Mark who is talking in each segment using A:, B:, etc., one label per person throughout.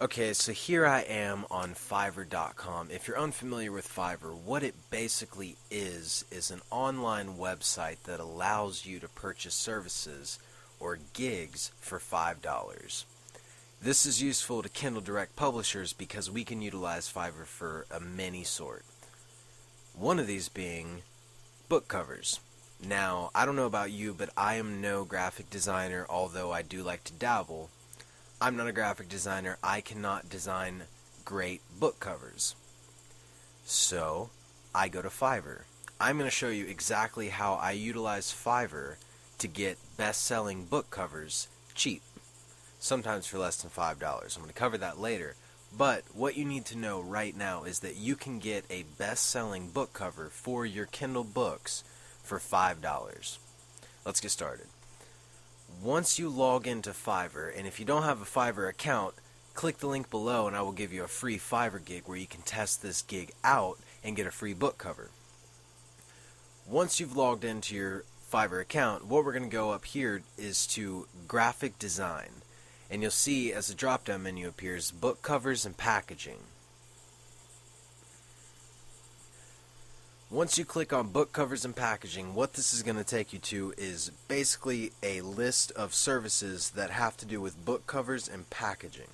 A: Okay, so here I am on Fiverr.com. If you're unfamiliar with Fiverr, what it basically is an online website that allows you to purchase services or gigs for $5. This is useful to Kindle Direct publishers because we can utilize Fiverr for a many sort. One of these being book covers. Now, I don't know about you, but I am no graphic designer, although I do like to dabble. I'm not a graphic designer. I cannot design great book covers. So, I go to Fiverr. I'm going to show you exactly how I utilize Fiverr to get best-selling book covers cheap. Sometimes for less than $5. I'm going to cover that later. But what you need to know right now is that you can get a best-selling book cover for your Kindle books for $5. Let's get started. Once you log into Fiverr, and if you don't have a Fiverr account, click the link below and I will give you a free Fiverr gig where you can test this gig out and get a free book cover. Once you've logged into your Fiverr account, what we're going to go up here is to graphic design. And you'll see as the drop down menu appears, book covers and packaging. Once you click on book covers and packaging, what this is going to take you to is basically a list of services that have to do with book covers and packaging.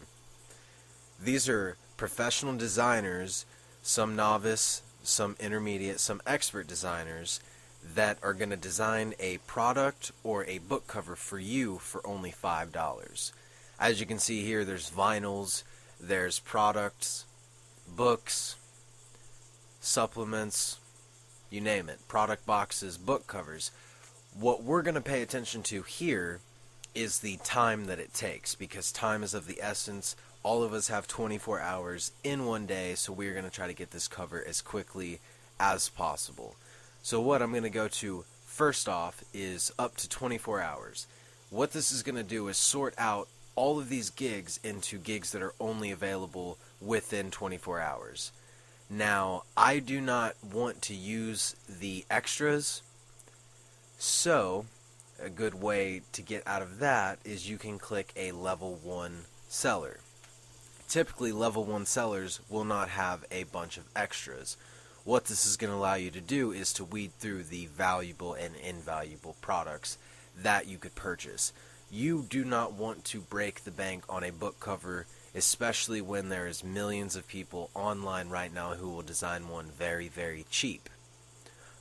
A: These are professional designers, some novice, some intermediate, some expert designers that are going to design a product or a book cover for you for only $5. As you can see here, there's vinyls, there's products, books, supplements, you name it, product boxes, book covers. What we're going to pay attention to here is the time that it takes, because time is of the essence. All of us have 24 hours in one day, so we're going to try to get this cover as quickly as possible. So what I'm going to go to first off is up to 24 hours. What this is going to do is sort out all of these gigs into gigs that are only available within 24 hours. Now, I do not want to use the extras, so a good way to get out of that is you can click a level 1 seller. Typically, level 1 sellers will not have a bunch of extras. What this is going to allow you to do is to weed through the valuable and invaluable products that you could purchase. You do not want to break the bank on a book cover, especially when there is millions of people online right now who will design one very, very cheap.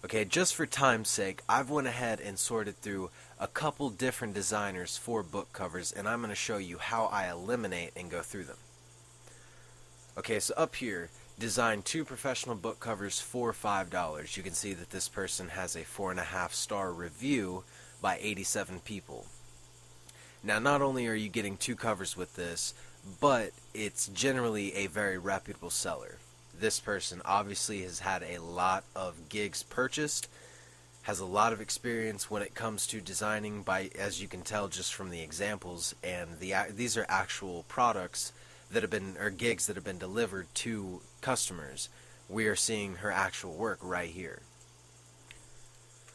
A: Okay, just for time's sake, I've went ahead and sorted through a couple different designers for book covers, and I'm going to show you how I eliminate and go through them. Okay, so up here, design 2 professional book covers for $5. You can see that this person has a 4.5-star review by 87 people. Now, not only are you getting 2 covers with this, but it's generally a very reputable seller. This person obviously has had a lot of gigs purchased, has a lot of experience when it comes to designing, by, as you can tell just from the examples, and these are actual products that have been, or gigs that have been delivered to customers. We are seeing her actual work right here.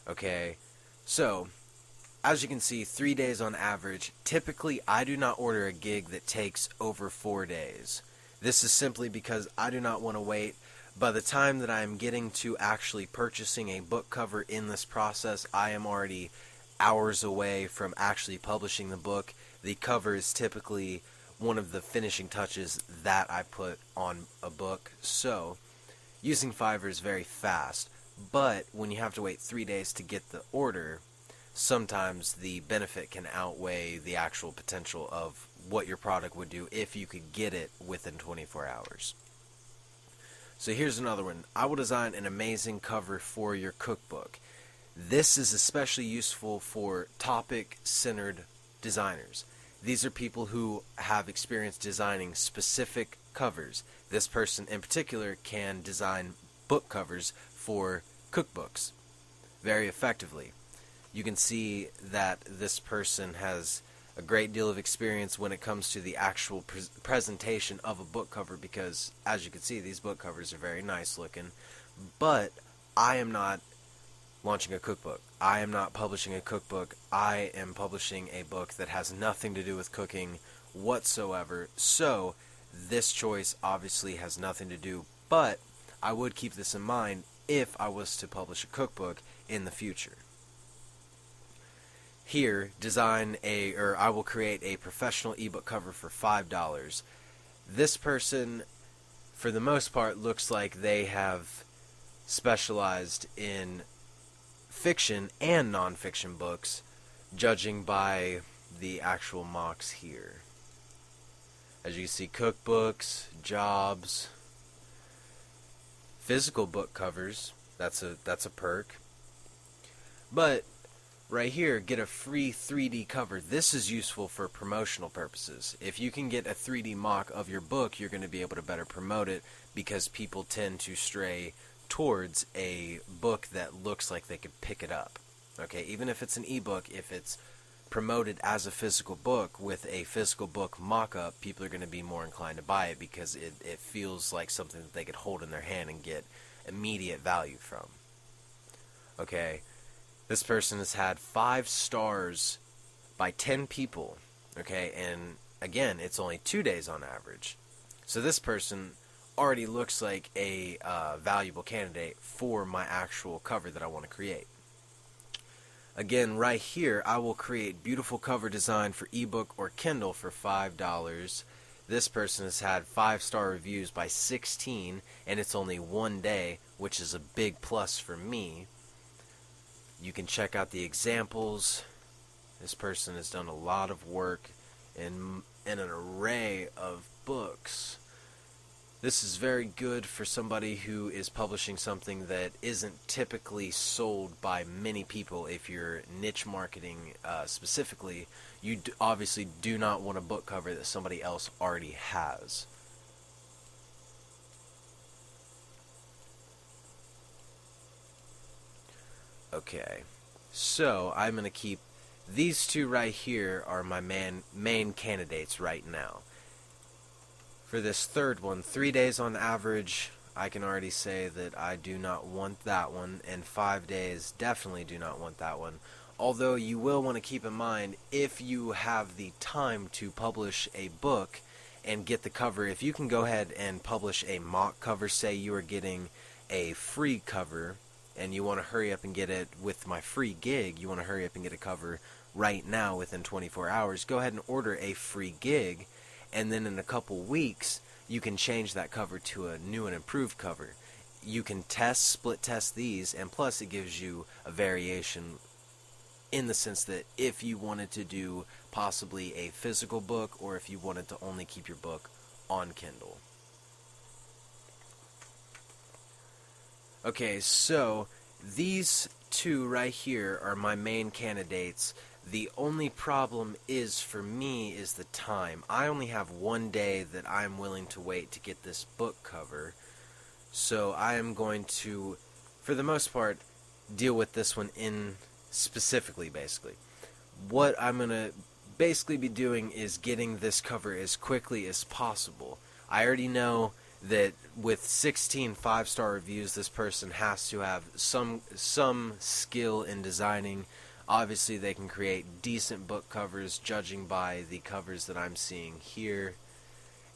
A: Okay, so as you can see, 3 days on average. Typically, I do not order a gig that takes over 4 days. This is simply because I do not want to wait. By the time that I am getting to actually purchasing a book cover in this process, I am already hours away from actually publishing the book. The cover is typically one of the finishing touches that I put on a book. So, using Fiverr is very fast. But when you have to wait 3 days to get the order, sometimes the benefit can outweigh the actual potential of what your product would do if you could get it within 24 hours. So here's another one. I will design an amazing cover for your cookbook. This is especially useful for topic-centered designers. These are people who have experience designing specific covers. This person in particular can design book covers for cookbooks very effectively. You can see that this person has a great deal of experience when it comes to the actual presentation of a book cover, because as you can see, these book covers are very nice looking. But I am not launching a cookbook. I am not publishing a cookbook. I am publishing a book that has nothing to do with cooking whatsoever. So this choice obviously has nothing to do, but I would keep this in mind if I was to publish a cookbook in the future. Here, I will create a professional ebook cover for $5. This person, for the most part, looks like they have specialized in fiction and nonfiction books, judging by the actual mocks here. As you can see, cookbooks, jobs, physical book covers. That's a perk. But right here, get a free 3D cover. This is useful for promotional purposes. If you can get a 3D mock of your book, you're going to be able to better promote it, because people tend to stray towards a book that looks like they could pick it up. Okay, even if it's an ebook, if it's promoted as a physical book with a physical book mock-up, people are going to be more inclined to buy it because it feels like something that they could hold in their hand and get immediate value from. Okay, this person has had 5 stars by 10 people. Okay, and again, it's only 2 days on average. So this person already looks like a valuable candidate for my actual cover that I want to create. Again, right here, I will create beautiful cover design for ebook or Kindle for $5. This person has had 5-star reviews by 16, and it's only 1 day, which is a big plus for me. You can check out the examples. This person has done a lot of work in an array of books. This is very good for somebody who is publishing something that isn't typically sold by many people. If you're niche marketing specifically, you obviously do not want a book cover that somebody else already has. Okay, so I'm going to keep these 2 right here are my main candidates right now. For this third one, 3 days on average, I can already say that I do not want that one, and 5 days definitely do not want that one. Although you will want to keep in mind, if you have the time to publish a book and get the cover, if you can go ahead and publish a mock cover, say you are getting a free cover and you want to hurry up and get it with my free gig, you want to hurry up and get a cover right now within 24 hours, go ahead and order a free gig. And then in a couple weeks, you can change that cover to a new and improved cover. You can split test these, and plus it gives you a variation in the sense that if you wanted to do possibly a physical book, or if you wanted to only keep your book on Kindle. Okay, so these 2 right here are my main candidates. The only problem is, for me, is the time. I only have 1 day that I'm willing to wait to get this book cover. So I am going to, for the most part, deal with this one specifically, basically. What I'm going to basically be doing is getting this cover as quickly as possible. I already know that with 16 5-star reviews, this person has to have some skill in designing. Obviously, they can create decent book covers, judging by the covers that I'm seeing here.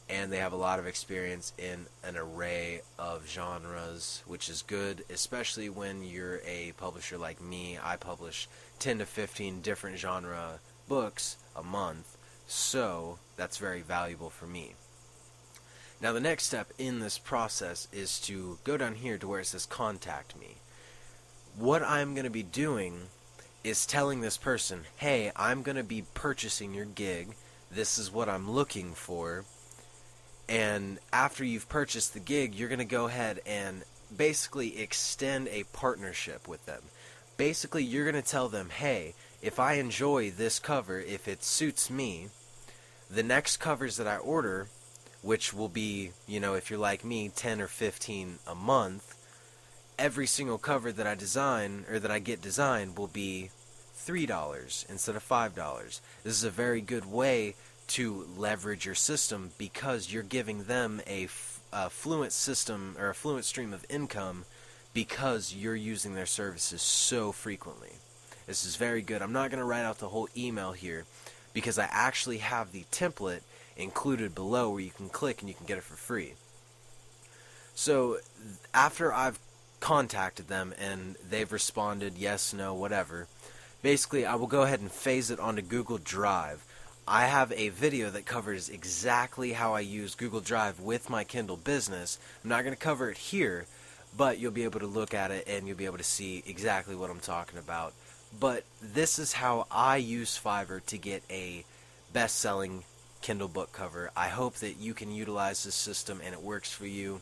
A: And they have a lot of experience in an array of genres, which is good, especially when you're a publisher like me. I publish 10 to 15 different genre books a month, so that's very valuable for me. Now, the next step in this process is to go down here to where it says Contact Me. What I'm going to be doing is telling this person, hey, I'm going to be purchasing your gig, this is what I'm looking for, and after you've purchased the gig, you're going to go ahead and basically extend a partnership with them. Basically, you're going to tell them, hey, if I enjoy this cover, if it suits me, the next covers that I order, which will be, if you're like me, 10 or 15 a month, every single cover that I design, or that I get designed, will be $3 instead of $5. This is a very good way to leverage your system, because you're giving them a fluent system, or a fluent stream of income, because you're using their services so frequently. This is very good. I'm not going to write out the whole email here, because I actually have the template included below where you can click and you can get it for free. So after I've contacted them and they've responded yes, no, whatever, basically I will go ahead and phase it onto Google Drive. I have a video that covers exactly how I use Google Drive with my Kindle business. I'm not going to cover it here, but you'll be able to look at it and you'll be able to see exactly what I'm talking about. But this is how I use Fiverr to get a best-selling Kindle book cover. I hope that you can utilize this system and it works for you.